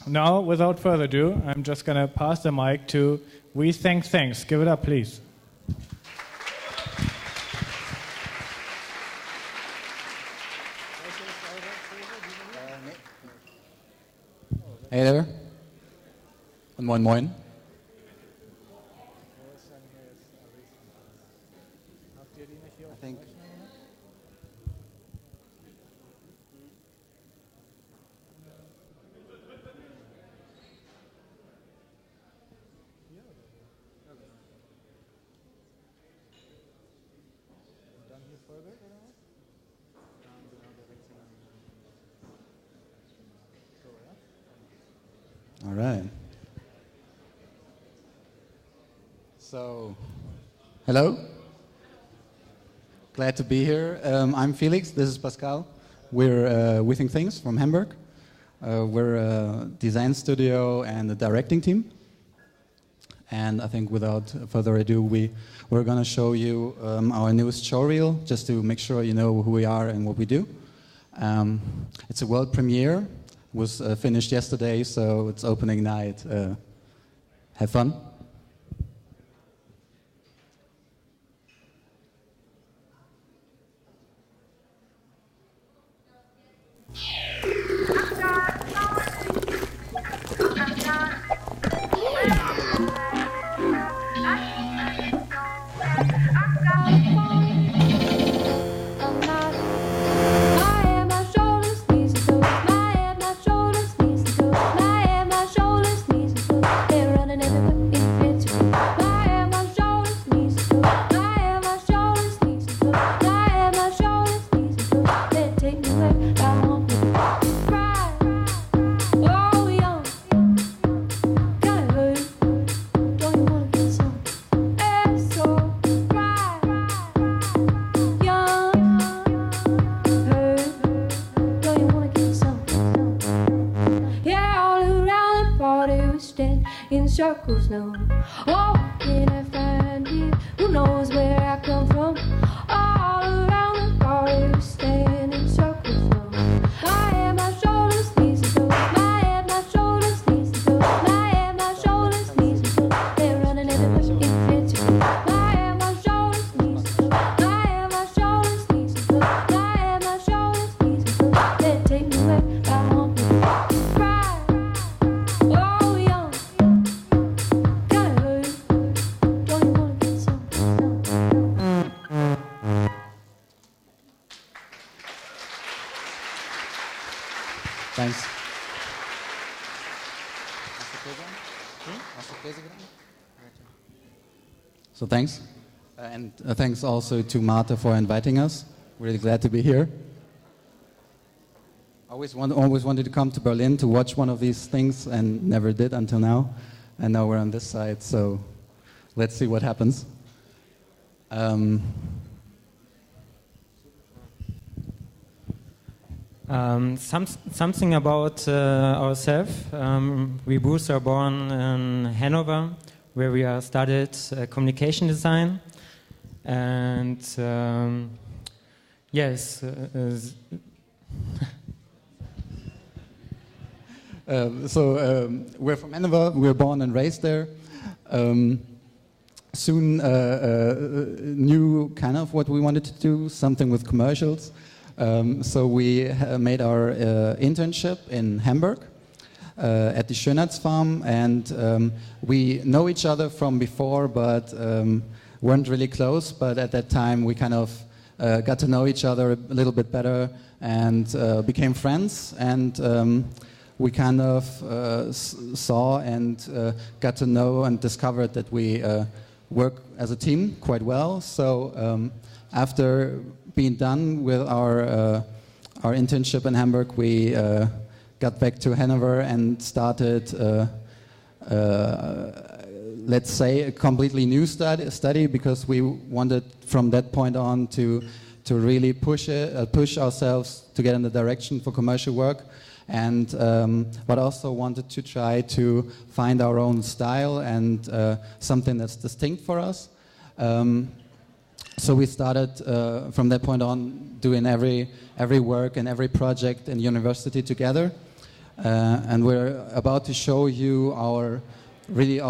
Now, without further ado, I'm just going to pass the mic to We Think Things. Give it up, please. Hey there. Und moin moin. I think all right. So, hello. Glad to be here. I'm Felix. This is Pascal. We're We Think Things from Hamburg. We're a design studio and a directing team. And I think without further ado, we're going to show you our newest showreel, just to make sure you know who we are and what we do. It's a world premiere. Was finished yesterday, so it's opening night. Have fun. Circles now. Oh, can I find you? Who knows where I come from? All around the party, we stand in circles now. My head, my shoulders, knees and toes. My head, my shoulders, knees and toes. My head, my shoulders, knees and toes. They're running everywhere in fancy. My head, my shoulders, knees and toes. My head, my shoulders, knees and toes. My head, my shoulders, knees and toes. They take me where I want to cry. Oh, young. Thanks. So thanks. And thanks also to Marta for inviting us. Really glad to be here. Always wanted to come to Berlin to watch one of these things and never did until now. And now we're on this side, so let's see what happens. Something about ourselves. We both are born in Hanover, where we studied communication design, and yes. We're from Hanover. We were born and raised there. Soon knew kind of what we wanted to do, something with commercials. So we made our internship in Hamburg at the Schönheitsfarm, and we know each other from before, but weren't really close. But at that time, we kind of got to know each other a little bit better and became friends. And we kind of saw and got to know and discovered that we work as a team quite well. So after being done with our internship in Hamburg, we got back to Hanover and started, let's say, a completely new study because we wanted from that point on to really push ourselves to get in the direction for commercial work, and but also wanted to try to find our own style and something that's distinct for us. So we started from that point on doing every work and every project in university together. and we're about to show you our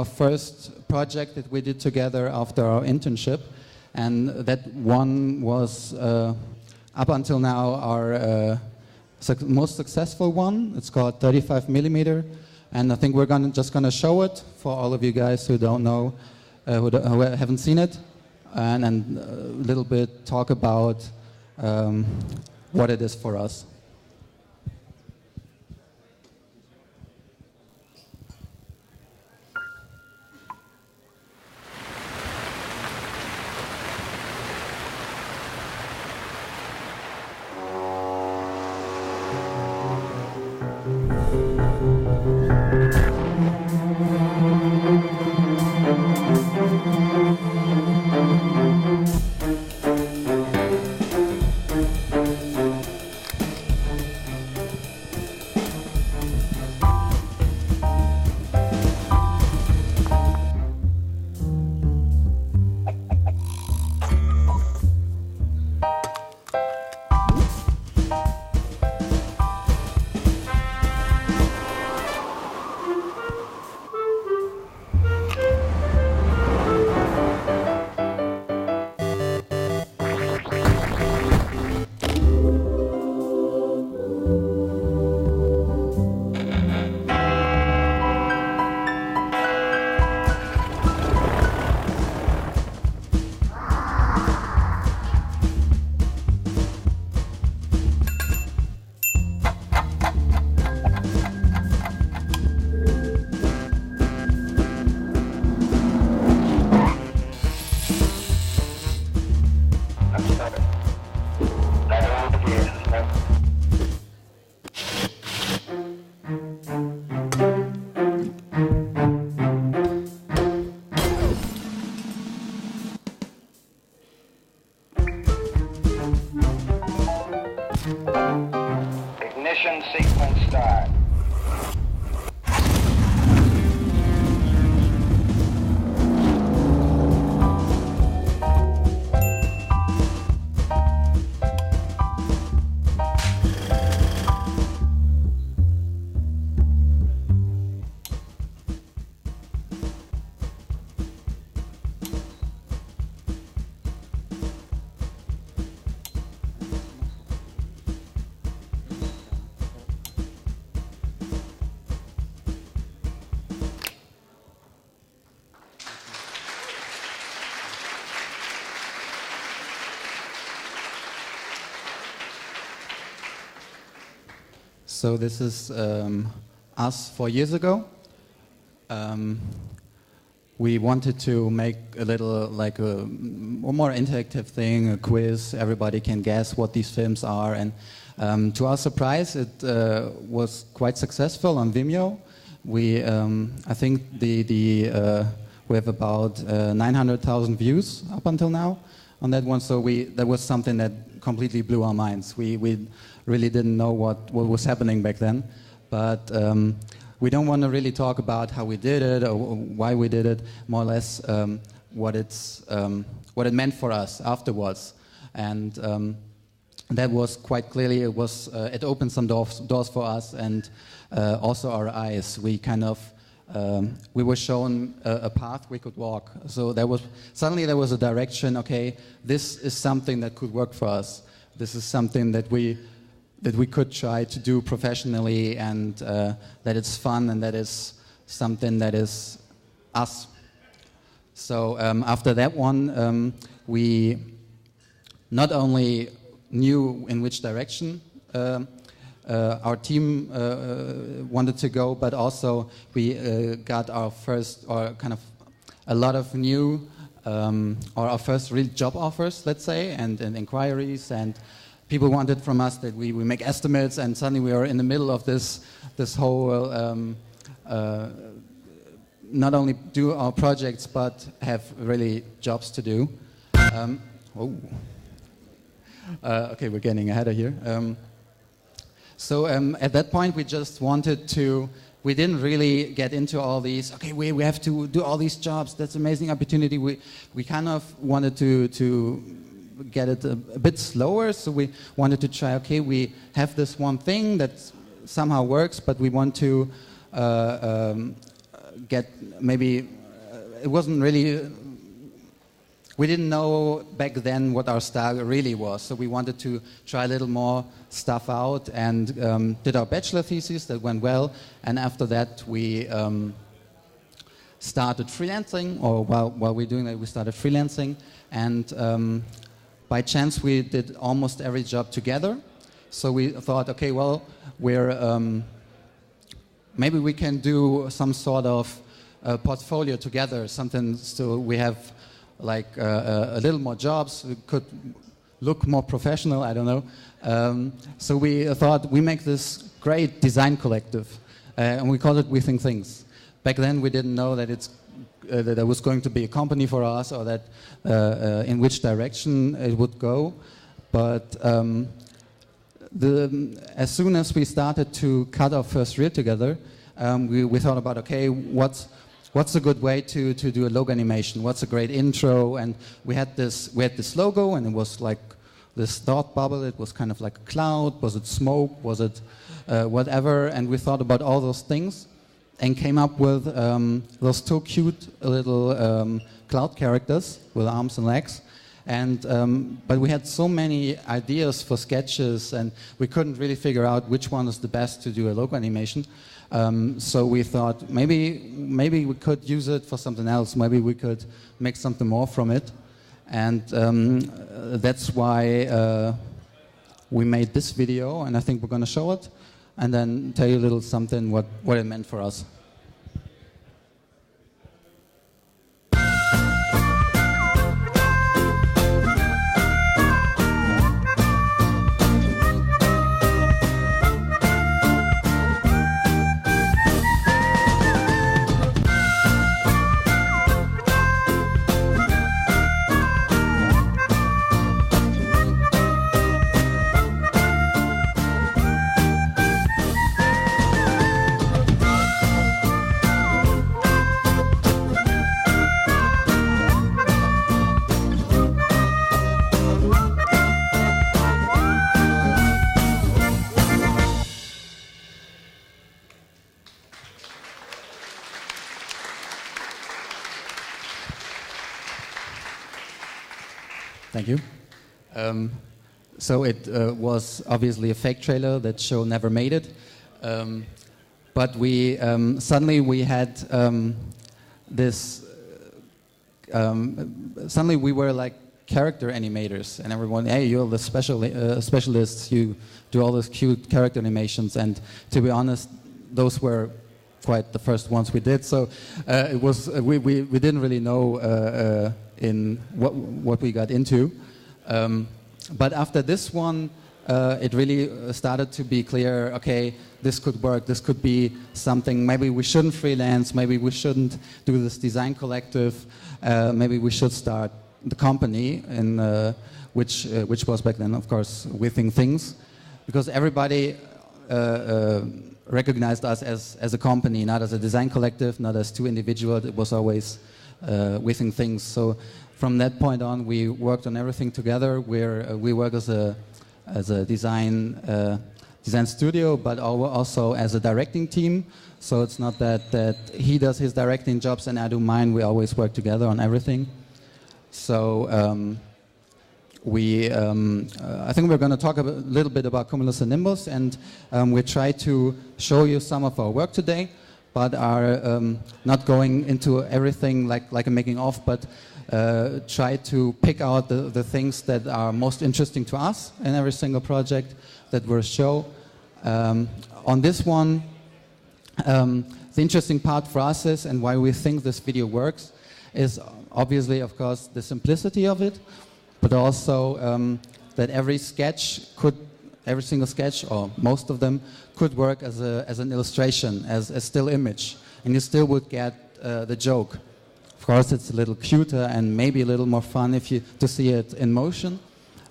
first project that we did together after our internship, and that one was up until now our most successful one. It's called 35 millimeter, and I think we're just gonna show it for all of you guys who don't know, who haven't seen it, and a little bit talk about what it is for us. Ignition sequence start. So this is us 4 years ago. We wanted to make a little, like a more interactive thing, a quiz. Everybody can guess what these films are, and to our surprise, it was quite successful on Vimeo. I think we have about 900,000 views up until now on that one. So that was something that completely blew our minds. We really didn't know what was happening back then, but we don't want to really talk about how we did it or why we did it. More or less what it meant for us afterwards, and that was quite clearly it opened some doors for us, and also our eyes. We were shown a path we could walk. So suddenly there was a direction. Okay, this is something that could work for us. This is something that we could try to do professionally, and that it's fun, and that is something that is us. So after that one, we not only knew in which direction our team wanted to go, but also we got our first, or kind of a lot of new, or our first real job offers, let's say, and inquiries, and people wanted from us that we make estimates, and suddenly we are in the middle of this whole, not only do our projects, but have really jobs to do. Okay, we're getting ahead of here. So at that point, we just wanted to, we didn't really get into all these, okay, we have to do all these jobs, that's an amazing opportunity. We kind of wanted to get it a bit slower, so we wanted to try, okay, we have this one thing that somehow works, but we want to get maybe it wasn't really. We didn't know back then what our style really was, so we wanted to try a little more stuff out and did our bachelor thesis. That went well, and after that we started freelancing, or while we're doing that we started freelancing, and by chance we did almost every job together. So we thought, okay, well, we're maybe we can do some sort of portfolio together, something so we have like a little more jobs, we could look more professional, I don't know. So we thought we make this great design collective, and we called it We Think Things. Back then we didn't know that that there was going to be a company for us, or that in which direction it would go. But as soon as we started to cut our first reel together, we thought about, okay, what's a good way to do a logo animation? What's a great intro? And we had this logo, and it was like this thought bubble. It was kind of like a cloud. Was it smoke? Was it whatever? And we thought about all those things, and came up with those two cute little cloud characters with arms and legs. And but we had so many ideas for sketches, and we couldn't really figure out which one is the best to do a logo animation. So we thought maybe we could use it for something else. Maybe we could make something more from it, and that's why we made this video. And I think we're going to show it, and then tell you a little something what it meant for us. Thank you. So it was obviously a fake trailer. That show never made it. But we suddenly we had this. Suddenly we were like character animators, and everyone, hey, you're the specialists. You do all those cute character animations. And to be honest, those were quite the first ones we did. So it was we didn't really know in what we got into. But after this one, it really started to be clear, okay, this could work, this could be something. Maybe we shouldn't freelance, maybe we shouldn't do this design collective, maybe we should start the company, which was back then, of course, We Think Things, because everybody recognized us as a company, not as a design collective, not as two individuals. It was always We Think Things. So from that point on, we worked on everything together. We work as a design studio, but also as a directing team. So it's not that he does his directing jobs and I do mine. We always work together on everything. So I think we're going to talk a little bit about Cumulus and Nimbus, and we try to show you some of our work today, but are not going into everything like a making of, but try to pick out the things that are most interesting to us in every single project that we'll show. On this one, the interesting part for us is, and why we think this video works, is obviously, of course, the simplicity of it, but also that every single sketch, or most of them, could work as an illustration, as a still image, and you still would get the joke. Of course, it's a little cuter and maybe a little more fun to see it in motion,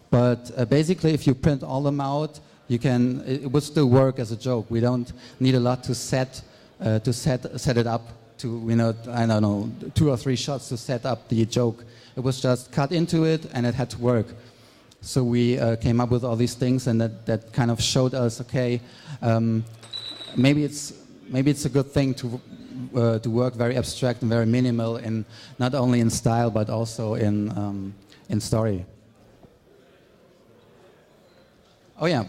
but basically, if you print all them out, it would still work as a joke. We don't need a lot to set it up to, I don't know, 2 or 3 shots to set up the joke. It was just cut into it, and it had to work. So we came up with all these things, and that kind of showed us, okay, maybe it's a good thing to work very abstract and very minimal in not only in style but also in story. Oh yeah,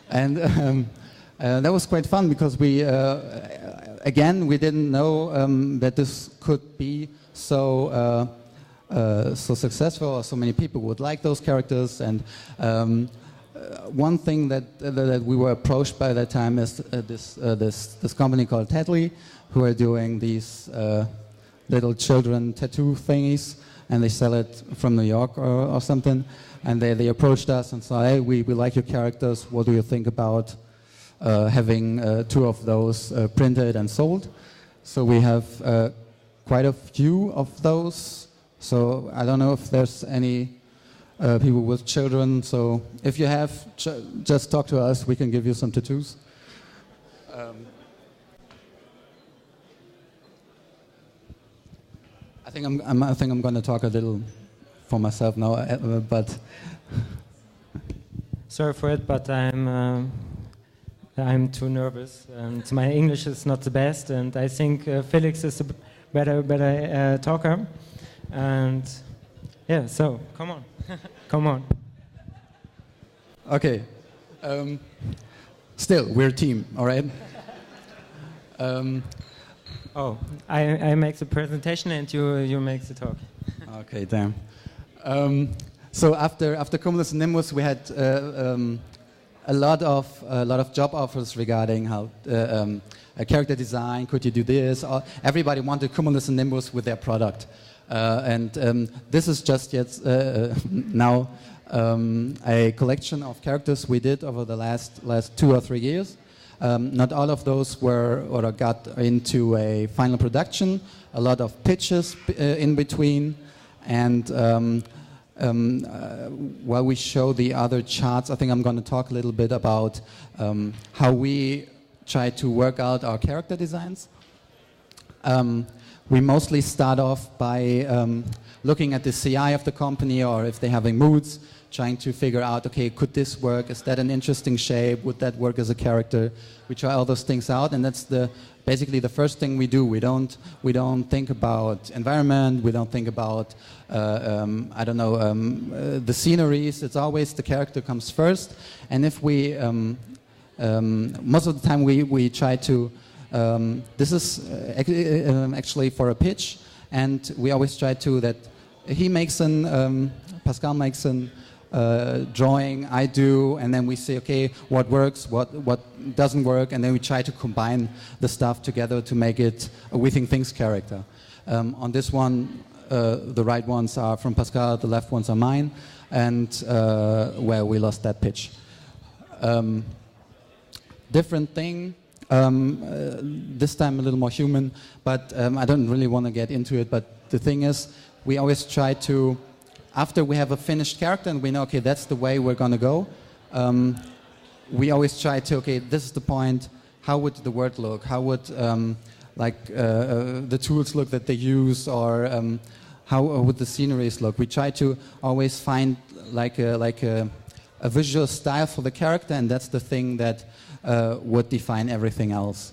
and that was quite fun because we again we didn't know that this could be so so successful, or so many people would like those characters. And one thing that we were approached by that time is this company called Tetley, who are doing these little children tattoo thingies, and they sell it from New York or something. And they approached us and said, hey, we like your characters. What do you think about having 2 of those printed and sold? So we have quite a few of those. So I don't know if there's any people with children. So if you have, just talk to us. We can give you some tattoos. I think I'm going to talk a little for myself now, but sorry for it, but I'm too nervous, and my English is not the best, and I think Felix is a better talker, and yeah, so come on, come on. Okay. Still, we're a team, all right? Oh, I make the presentation and you make the talk. Okay, damn. So after Cumulus and Nimbus, we had a lot of job offers regarding how a character design. Could you do this? Everybody wanted Cumulus and Nimbus with their product, and this is just yet now a collection of characters we did over the last 2 or 3 years. Not all of those were or got into a final production. A lot of pitches in between, and while we show the other charts, I think I'm going to talk a little bit about how we try to work out our character designs. We mostly start off by looking at the CI of the company, or if they're having moods, trying to figure out, okay, could this work? Is that an interesting shape? Would that work as a character? We try all those things out, and that's basically the first thing we do. We don't think about environment. We don't think about I don't know the sceneries. It's always the character comes first. And if we most of the time we try to this is actually for a pitch, and we always try to that he makes an Pascal makes an drawing, I do, and then we say, okay, what works, what doesn't work, and then we try to combine the stuff together to make it a We Think Things character. On this one, the right ones are from Pascal, the left ones are mine, and where we lost that pitch. Different thing, this time a little more human, but I don't really want to get into it, but the thing is, we always try to, after we have a finished character and we know, okay, that's the way we're going to go, we always try to, okay, this is the point, how would the word look, how would the tools look that they use, or how would the sceneries look. We try to always find like a visual style for the character, and that's the thing that would define everything else.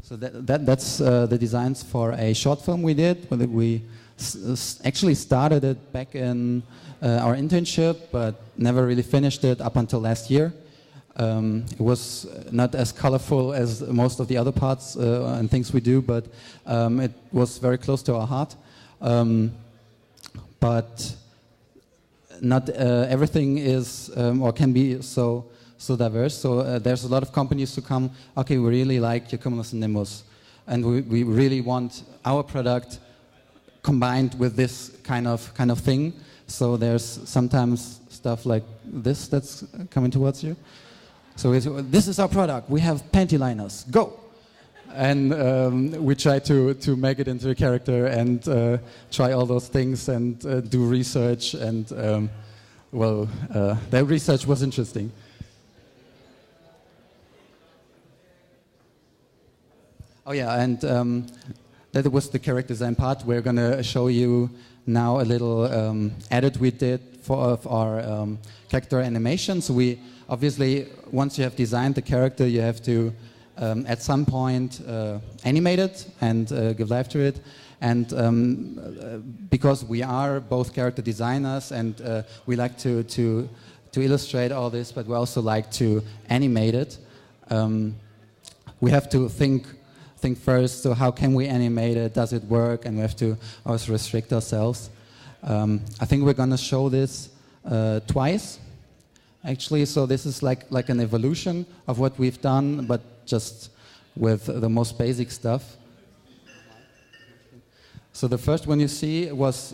So that's the designs for a short film we did. We actually started it back in our internship, but never really finished it up until last year. It was not as colorful as most of the other parts and things we do, but it was very close to our heart. But not everything is or can be so diverse. So there's a lot of companies who come, okay, we really like your Cumulus and Nimbus, and we really want our product combined with this kind of thing. So there's sometimes stuff like this that's coming towards you. So this is our product. We have panty liners. Go! And we try to make it into a character and try all those things and do research. And that research was interesting. Oh yeah, and that was the character design part. We're going to show you now a little edit we did of our character animation. So we obviously, once you have designed the character, you have to at some point animate it and give life to it. And because we are both character designers and we like to illustrate all this, but we also like to animate it, we have to think first, so how can we animate it, does it work, and we have to also restrict ourselves. I think we're going to show this twice, actually, so this is like an evolution of what we've done, but just with the most basic stuff. So the first one you see was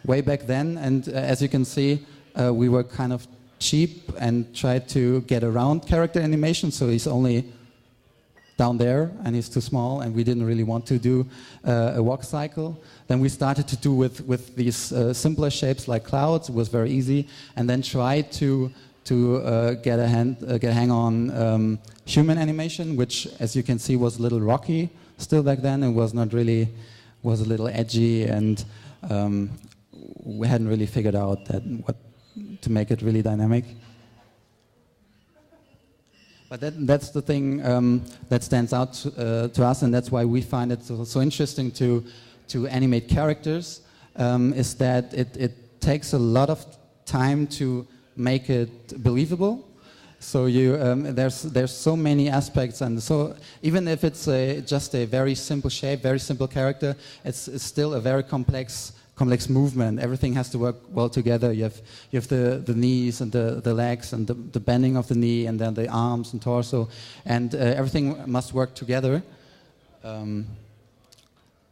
way back then, and as you can see, we were kind of cheap and tried to get around character animation, so he's only down there and he's too small, and we didn't really want to do a walk cycle. Then we started to do with these simpler shapes like clouds. It was very easy, and then tried to get a hang on human animation, which, as you can see, was a little rocky still back then. It was not really, was a little edgy, and we hadn't really figured out what to make it really dynamic. But that's the thing that stands out to us, and that's why we find it so interesting to animate characters, is that it takes a lot of time to make it believable. So there's so many aspects, and so even if it's just a very simple shape, very simple character, it's still a very complex movement. Everything has to work well together. You have the knees and the legs and the bending of the knee, and then the arms and torso, and everything must work together.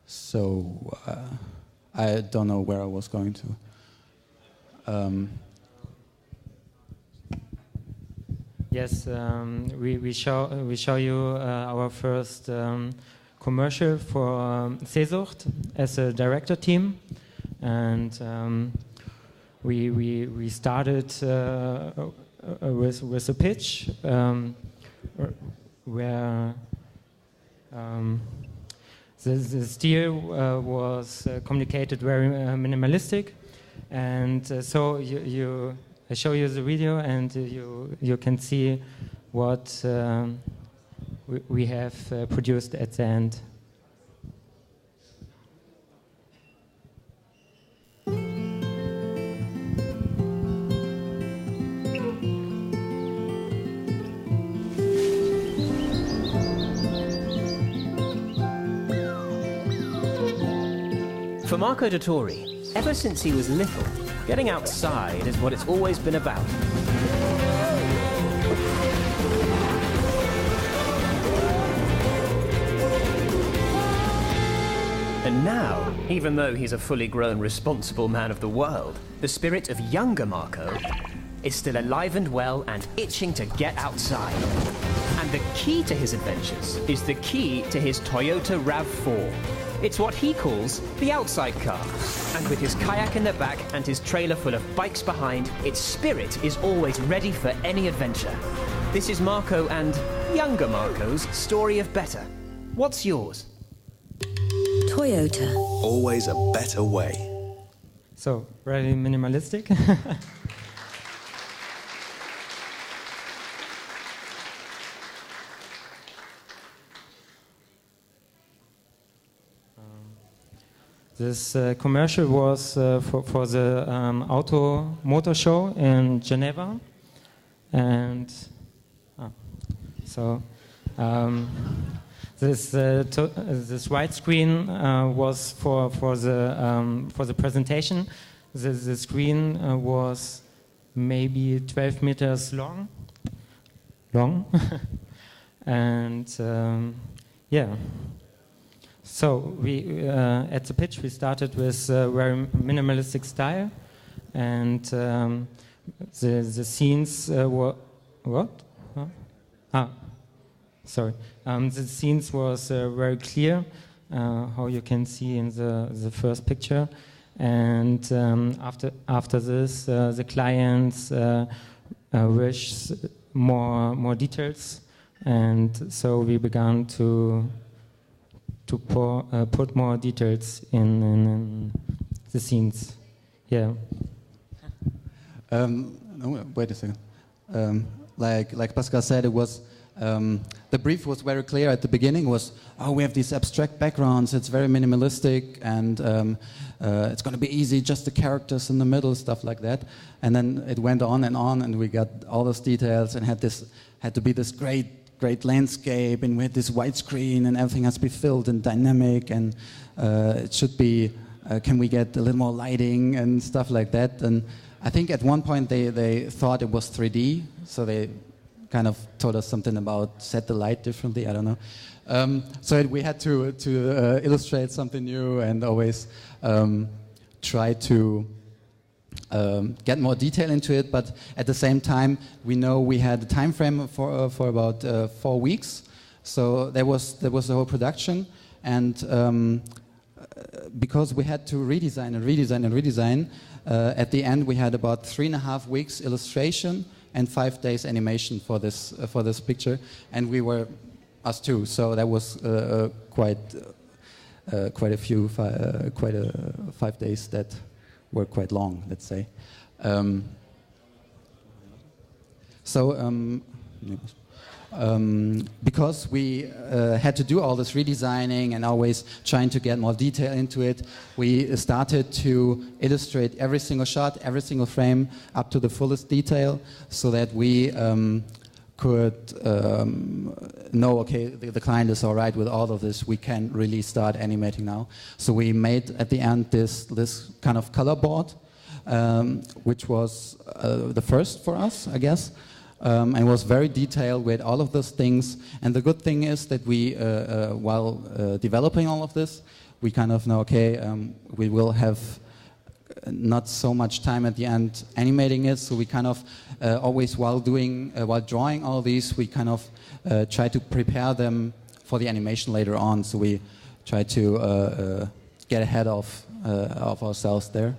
So I don't know where I was going to. Yes, we show you our first commercial for FIXIII as a director team, and we started with a pitch where the steer was communicated very minimalistic, and so I show you the video, and you can see what we have produced at the end. For Marco Dottori, ever since he was little, getting outside is what it's always been about. And now, even though he's a fully grown, responsible man of the world, the spirit of younger Marco is still alive and well and itching to get outside. And the key to his adventures is the key to his Toyota RAV4. It's what he calls the outside car. And with his kayak in the back and his trailer full of bikes behind, its spirit is always ready for any adventure. This is Marco and younger Marco's story of better. What's yours? Toyota. Always a better way. So, very minimalistic. This commercial was for the auto motor show in Geneva, and this widescreen was for the presentation. The screen was maybe 12 meters long, and yeah. So we at the pitch we started with very minimalistic style, and the scenes were what? Huh? Sorry. The scenes was very clear, how you can see in the first picture, and after this the clients wish more details, and so we began to to put more details in the scenes. Yeah. No, wait a second. Like Pascal said, it was the brief was very clear at the beginning. Was we have these abstract backgrounds. It's very minimalistic, and it's going to be easy. Just the characters in the middle, stuff like that. And then it went on, and we got all those details, and had to be this great landscape, and we had this widescreen, and everything has to be filled and dynamic, and it should be. Can we get a little more lighting and stuff like that? And I think at one point they thought it was 3D, so they kind of told us something about set the light differently. I don't know. So we had to illustrate something new and always try to get more detail into it. But at the same time, we know we had a time frame for about 4 weeks. So there was the whole production, and because we had to redesign, at the end we had about 3.5 weeks illustration and 5 days animation for this picture, and we were us too. So that was quite a 5 days that were quite long, let's say. Because we had to do all this redesigning and always trying to get more detail into it, we started to illustrate every single shot, every single frame up to the fullest detail, so that we could know, okay, the client is all right with all of this, we can really start animating now. So we made at the end this kind of color board, which was the first for us, I guess. And was very detailed with all of those things. And the good thing is that we, while developing all of this, we kind of know, okay, we will have not so much time at the end animating it. So we kind of always, while drawing all these, we kind of try to prepare them for the animation later on. So we try to get ahead of ourselves there.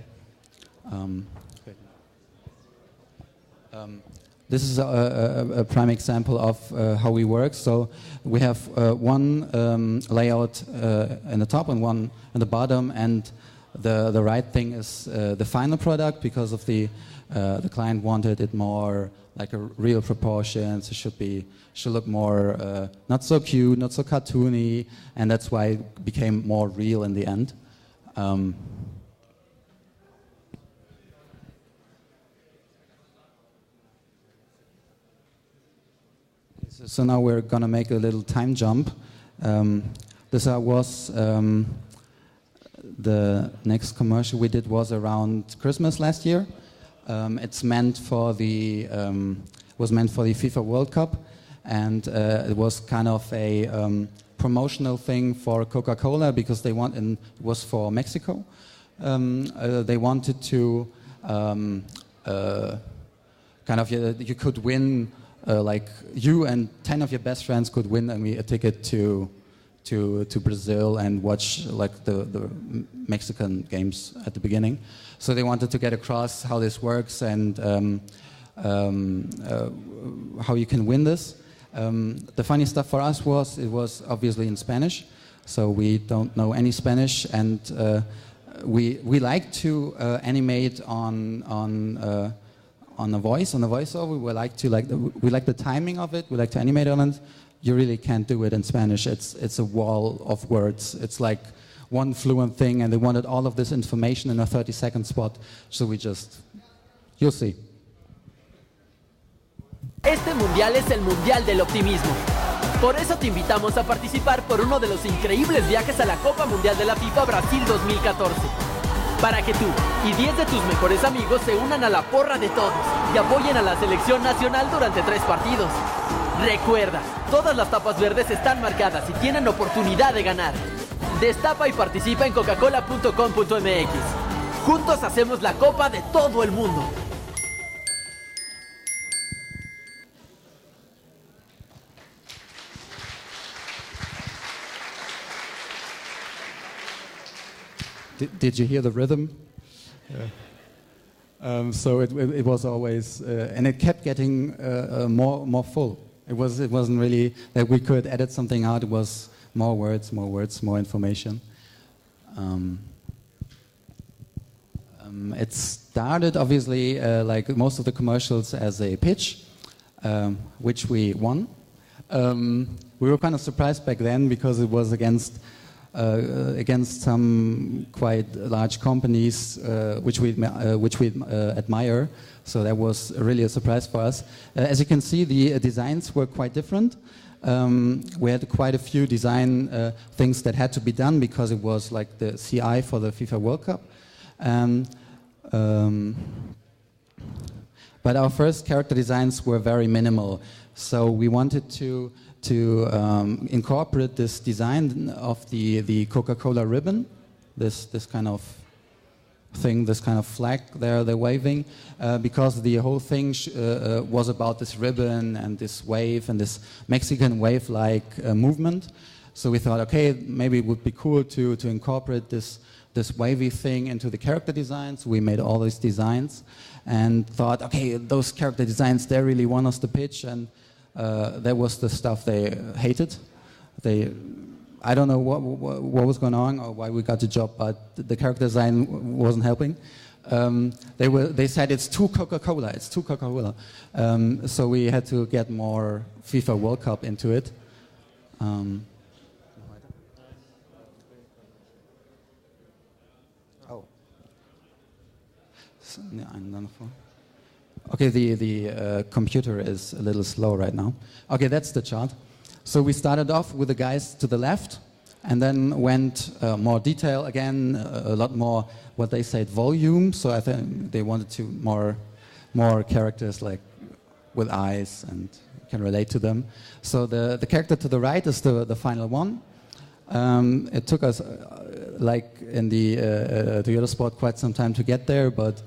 This is a prime example of how we work. So we have one layout in the top and one in the bottom, and the right thing is the final product, because of the client wanted it more like a real proportions. It should look more not so cute, not so cartoony, and that's why it became more real in the end. So now we're going to make a little time jump. This was the next commercial we did was around Christmas last year. It's meant for the was meant for the FIFA World Cup, and it was kind of a promotional thing for Coca-Cola, because they want, and it was for Mexico. They wanted to kind of you could win. Like you and 10 of your best friends could win a ticket to Brazil and watch like the Mexican games at the beginning. So they wanted to get across how this works and how you can win this. The funny stuff for us was it was obviously in Spanish, so we don't know any Spanish, and we like to animate on the voiceover. We like the timing of it. We like to animate on it. You really can't do it in Spanish. It's a wall of words. It's like one fluent thing, and they wanted all of this information in a 30-second spot. So you'll see. Este mundial es el mundial del optimismo. Por eso te invitamos a participar por uno de los increíbles viajes a la Copa Mundial de la FIFA Brasil 2014. Para que tú y 10 de tus mejores amigos se unan a la porra de todos y apoyen a la selección nacional durante 3 partidos. Recuerda, todas las tapas verdes están marcadas y tienen oportunidad de ganar. Destapa y participa en coca-cola.com.mx. Juntos hacemos la Copa de todo el mundo. Did you hear the rhythm? Yeah. So it was always, and it kept getting more full. It wasn't really that we could edit something out. It was more words, more information. It started obviously like most of the commercials as a pitch, which we won. We were kind of surprised back then because it was against some quite large companies which we admire. So that was really a surprise for us. As you can see, the designs were quite different. We had quite a few design things that had to be done because it was like the CI for the FIFA World Cup. But our first character designs were very minimal. So we wanted to incorporate this design of the Coca-Cola ribbon, this kind of thing, this kind of flag they're waving, because the whole thing was about this ribbon and this wave and this Mexican wave-like movement. So we thought, okay, maybe it would be cool to incorporate this wavy thing into the character designs. We made all these designs and thought, okay, those character designs, they really won us the pitch, and that was the stuff they hated. I don't know what was going on or why we got the job, but the character design wasn't helping. They said it's too Coca-Cola, it's too Coca-Cola. So we had to get more FIFA World Cup into it. Okay, the computer is a little slow right now. Okay, that's the chart. So we started off with the guys to the left, and then went more detail again, a lot more what they said volume. So I think they wanted to more characters like with eyes and can relate to them. So the character to the right is the final one. It took us like in the Toyota Sport quite some time to get there, but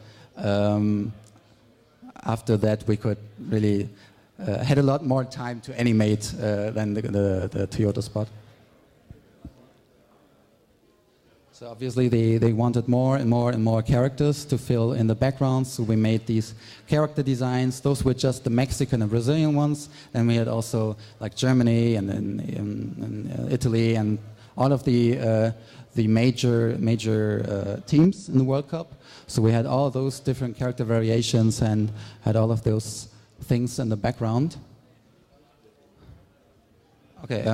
after that we could really had a lot more time to animate than the Toyota Sport. So obviously they wanted more and more characters to fill in the background, so we made these character designs. Those were just the Mexican and Brazilian ones, and we had also like Germany and then Italy and all of the major teams in the World Cup. So we had all those different character variations and had all of those things in the background. Okay,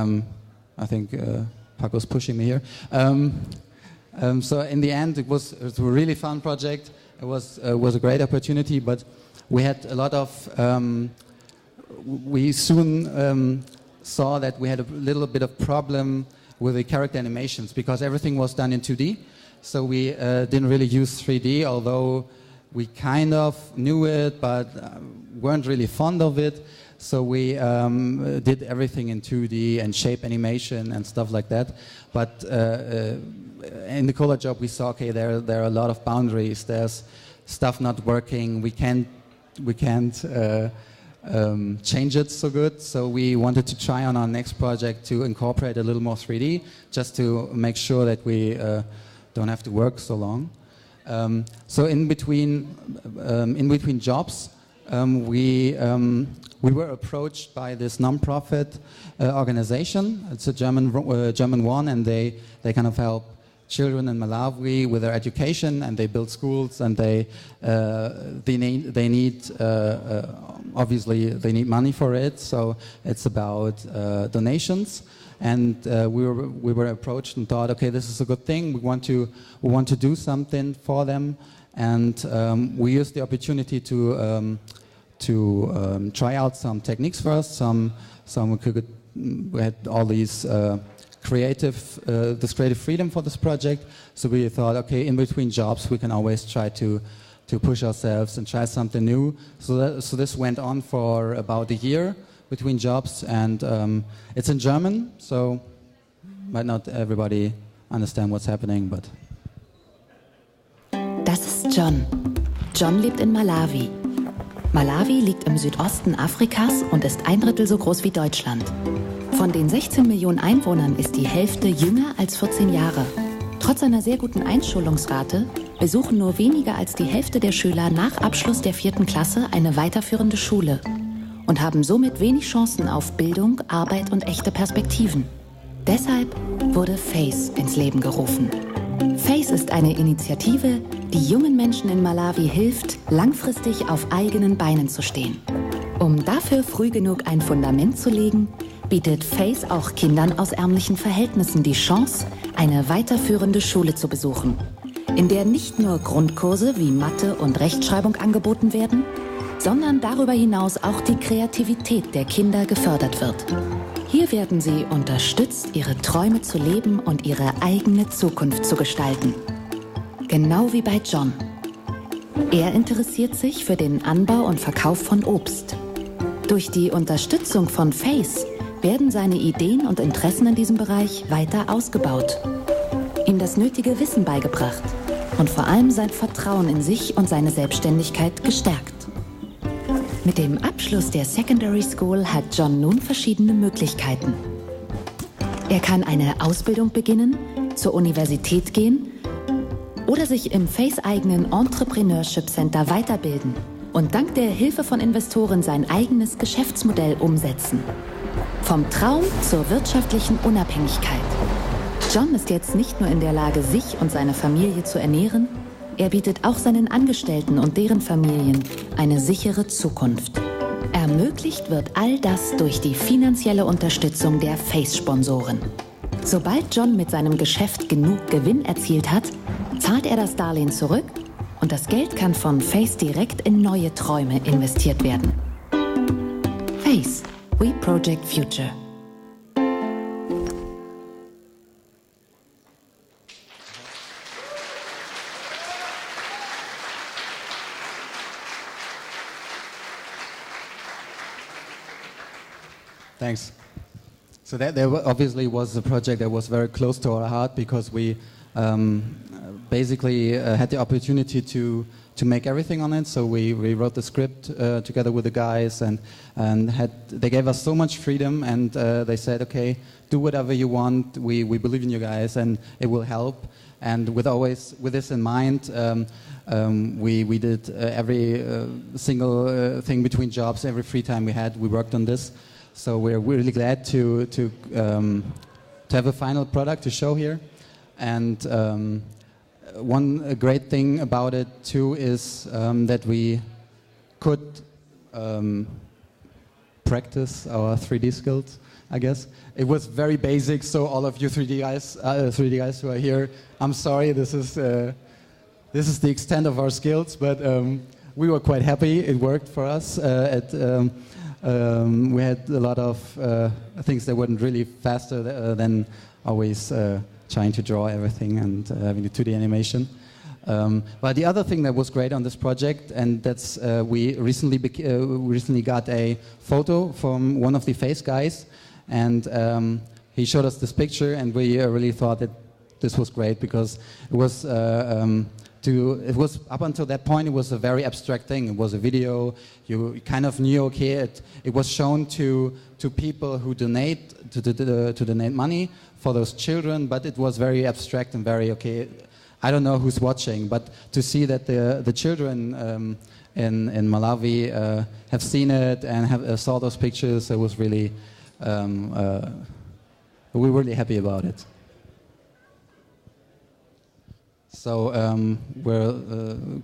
I think Paco's pushing me here. So in the end, it was a really fun project. It was a great opportunity, but we had a lot of. We soon saw that we had a little bit of problem with the character animations because everything was done in 2D. So we didn't really use 3D, although we kind of knew it, but weren't really fond of it. So we did everything in 2D and shape animation and stuff like that. But in the Cola job, we saw, okay, there are a lot of boundaries. There's stuff not working. We can't change it so good. So we wanted to try on our next project to incorporate a little more 3D, just to make sure that we don't have to work so long. So in between jobs, we were approached by this non-profit organization. It's a German one, and they kind of help children in Malawi with their education, and they build schools, and they need obviously they need money for it. So it's about donations. And we were approached and thought, okay, this is a good thing. We want to do something for them, and we used the opportunity to try out some techniques first. We had all these this creative freedom for this project. So we thought, okay, in between jobs, we can always try to push ourselves and try something new. So this went on for about a year between jobs, and it's in German, so might not everybody understand what's happening, but... Das ist John. John lebt in Malawi. Malawi liegt im Südosten Afrikas und ist 1/3 so groß wie Deutschland. Von den 16 Millionen Einwohnern ist die Hälfte jünger als 14 Jahre. Trotz einer sehr guten Einschulungsrate besuchen nur weniger als die Hälfte der Schüler nach Abschluss der 4. Klasse eine weiterführende Schule und haben somit wenig Chancen auf Bildung, Arbeit und echte Perspektiven. Deshalb wurde FAUX ins Leben gerufen. FAUX ist eine Initiative, die jungen Menschen in Malawi hilft, langfristig auf eigenen Beinen zu stehen. Um dafür früh genug ein Fundament zu legen, bietet FAUX auch Kindern aus ärmlichen Verhältnissen die Chance, eine weiterführende Schule zu besuchen, in der nicht nur Grundkurse wie Mathe und Rechtschreibung angeboten werden, sondern darüber hinaus auch die Kreativität der Kinder gefördert wird. Hier werden sie unterstützt, ihre Träume zu leben und ihre eigene Zukunft zu gestalten. Genau wie bei John. Er interessiert sich für den Anbau und Verkauf von Obst. Durch die Unterstützung von FAUX werden seine Ideen und Interessen in diesem Bereich weiter ausgebaut, ihm das nötige Wissen beigebracht und vor allem sein Vertrauen in sich und seine Selbstständigkeit gestärkt. Mit dem Abschluss der Secondary School hat John nun verschiedene Möglichkeiten. Er kann eine Ausbildung beginnen, zur Universität gehen oder sich im FAUX-eigenen Entrepreneurship Center weiterbilden und dank der Hilfe von Investoren sein eigenes Geschäftsmodell umsetzen. Vom Traum zur wirtschaftlichen Unabhängigkeit. John ist jetzt nicht nur in der Lage, sich und seine Familie zu ernähren, er bietet auch seinen Angestellten und deren Familien eine sichere Zukunft. Ermöglicht wird all das durch die finanzielle Unterstützung der FAUX-Sponsoren. Sobald John mit seinem Geschäft genug Gewinn erzielt hat, zahlt er das Darlehen zurück und das Geld kann von FAUX direkt in neue Träume investiert werden. FAUX, We Project Future. Thanks. So that there obviously was a project that was very close to our heart because we basically had the opportunity to make everything on it. So we wrote the script together with the guys and they gave us so much freedom and they said, okay, do whatever you want. We believe in you guys and it will help. And with this in mind, we did every single thing between jobs, every free time we had, we worked on this. So we're really glad to have a final product to show here. And one great thing about it too is that we could practice our 3D skills, I guess. It was very basic, so all of you 3D guys who are here, I'm sorry, this is the extent of our skills, but we were quite happy. It worked for us. We had a lot of things that weren't really faster than always trying to draw everything and having the 2D animation. But the other thing that was great on this project, and that's we recently got a photo from one of the FAUX guys, and he showed us this picture, and we really thought that this was great because it was. It was up until that point, it was a very abstract thing. It was a video. You kind of knew, okay, it was shown to people who donate donate money for those children, but it was very abstract and very okay. I don't know who's watching, but to see that the children in Malawi have seen it and have saw those pictures, it was really we were really happy about it. So we're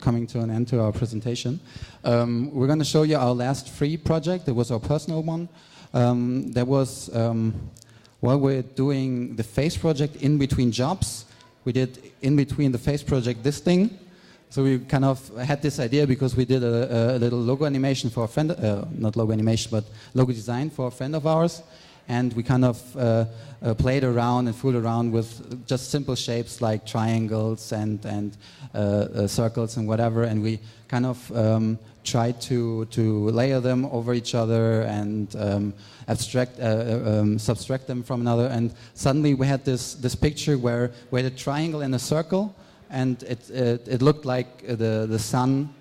coming to an end to our presentation. We're going to show you our last free project. It was our personal one. That was while we're doing the FAUX project in between jobs. We did in between the FAUX project this thing. So we kind of had this idea because we did a little logo animation for a friend, not logo animation, but logo design for a friend of ours. And we kind of played around and fooled around with just simple shapes like triangles and circles and whatever. And we kind of tried to layer them over each other and subtract them from another. And suddenly we had this picture where we had a triangle and a circle, and it looked like the sun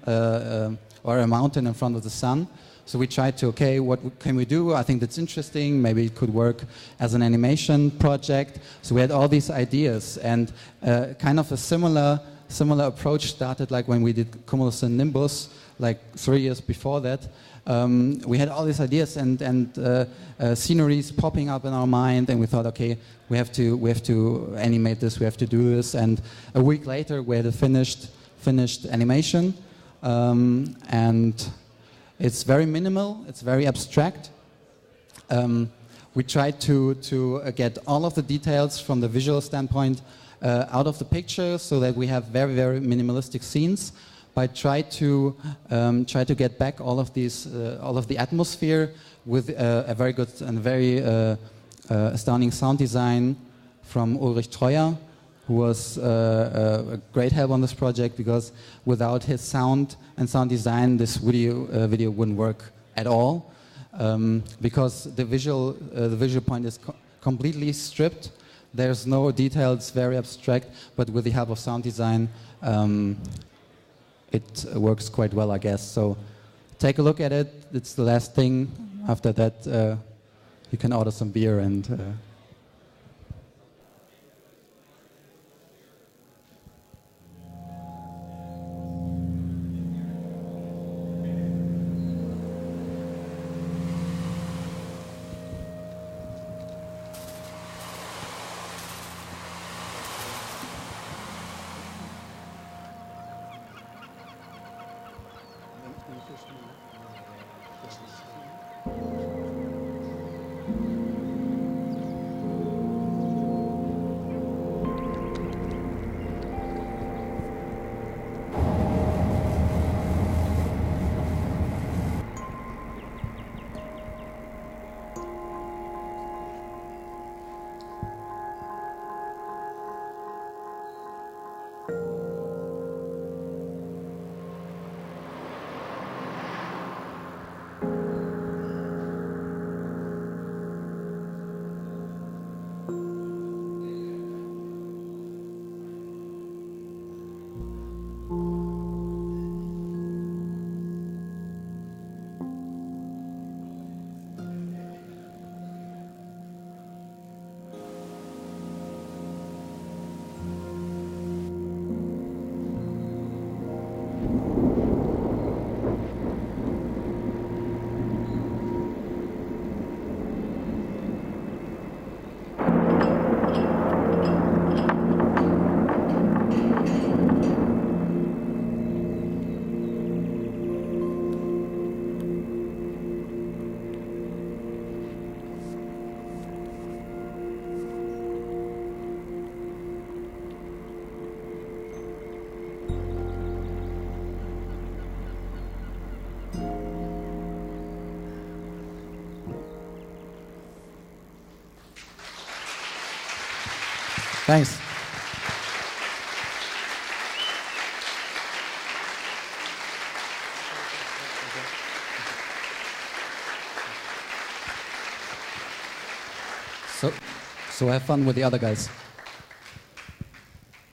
or a mountain in front of the sun. So we tried to, okay, what can we do? I think that's interesting. Maybe it could work as an animation project. So we had all these ideas, and kind of a similar approach started like when we did Cumulus and Nimbus, like 3 years before that. we had all these ideas and sceneries popping up in our mind, and we thought, okay, we have to animate this, we have to do this. And a week later, we had a finished animation, and it's very minimal, it's very abstract. We tried to get all of the details from the visual standpoint out of the picture, so that we have very, very minimalistic scenes. But try to get back all of the atmosphere with a very good and very astounding sound design from Ulrich Treuer, who was a great help on this project, because without his sound and sound design, this video wouldn't work at all. Because the visual point is completely stripped. There's no detail, it's very abstract, but with the help of sound design, it works quite well, I guess. So take a look at it. It's the last thing. After that, you can order some beer and... Thanks. So have fun with the other guys.